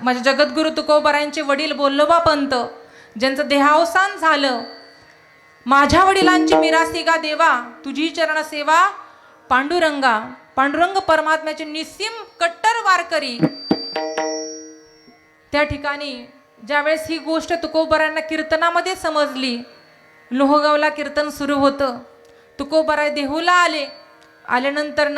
माझे जगद्गुरु तुकोबारायांचे वडील बोल्लोबा पंत, ज्यांचं देहावसान झालं, माझ्या वडिलांची मिरासी गा देवा, तुझी चरण सेवा पांडुरंगा. पांडुरंग परमात्म्याचे निस्सीम कट्टर वारकरी. त्या ठिकाणी ज्यावेळेस ही गोष्ट तुकोबारायांना कीर्तनामध्ये समजली, लोहगावला कीर्तन सुरू होतं, तुकोबाराय देहूला आल्यानंतर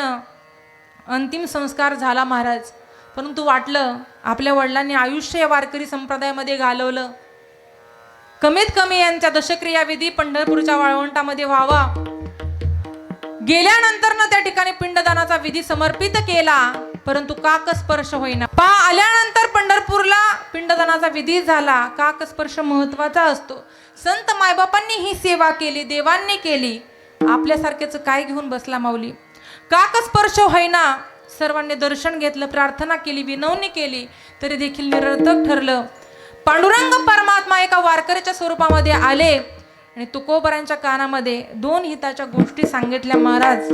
अंतिम संस्कार झाला महाराज. परंतु वाटलं आपल्या वडिलांनी आयुष्य या वारकरी संप्रदायामध्ये घालवलं, कमीत कमी यांच्या दशक्रिया विधी पंढरपूरच्या वाळवंटामध्ये व्हावा. गेल्यानंतर त्या ठिकाणी पिंडदानाचा विधी समर्पित केला, परंतु काकस्पर्श होईना. आल्यानंतर पंढरपूरला पिंडदानाचा विधी झाला. काकस्पर्श महत्वाचा असतो. संत मायबापांनी ही सेवा केली, देवांनी केली, आपल्यासारख्याच काय घेऊन बसला माऊली. काकस्पर्श होईना. सर्वांनी दर्शन घेतलं, प्रार्थना केली, विनवणी केली, तरी देखील निरर्थक ठरलं. पांडुरंग परमात्मा एका वारकऱ्याच्या स्वरूपामध्ये आले आणि तुकोबारायांच्या कानामध्ये दोन हिताच्या गोष्टी सांगितल्या. महाराज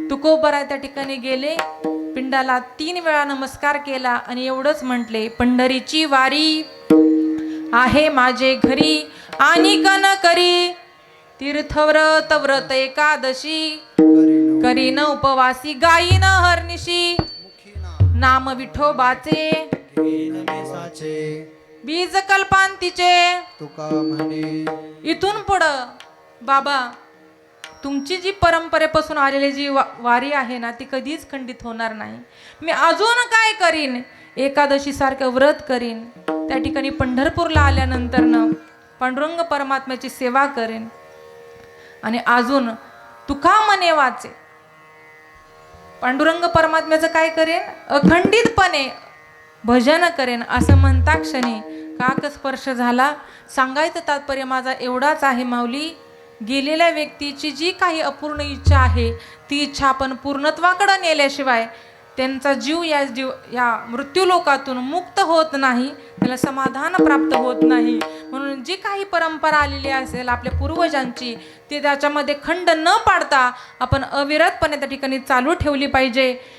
तुकोबाराय त्या ठिकाणी गेले, पिंडाला 3 वेळा नमस्कार केला आणि एवढंच म्हटले, पंढरीची वारी आहे माझे घरी, आणि कन करी तीर्थव्रत व्रत एकादशी, करीन उपवासी गायीन हरनिशी, नाम विठोबाचे बीज कल्पांतीचे. तुका म्हणे इथून पुढं बाबा तुमची जी परंपरेपासून आलेली जी वारी आहे ना, ती कधीच खंडित होणार नाही. मी अजून काय करीन, एकादशी सारखं व्रत करीन. त्या ठिकाणी पंढरपूरला आल्यानंतर पांडुरंग परमात्म्याची सेवा करेन आणि अजून तुका म्हणे वाचे. पांडुरंग परमात्म्याचं काय करेन, अखंडितपणे भजन करेन. असं म्हणता क्षणी काकस्पर्श झाला. सांगायचं तात्पर्य माझा एवढाच आहे माऊली, गेलेल्या व्यक्तीची जी काही अपूर्ण इच्छा आहे, ती इच्छा आपण पूर्णत्वाकडे नेल्याशिवाय त्यांचा जीव या मृत्यूलोकातून मुक्त होत नाही, त्याला समाधान प्राप्त होत नाही. म्हणून जी काही परंपरा आलेली असेल आपल्या पूर्वजांची, ती त्याच्यामध्ये खंड न पाडता आपण अविरतपणे त्या ठिकाणी चालू ठेवली पाहिजे.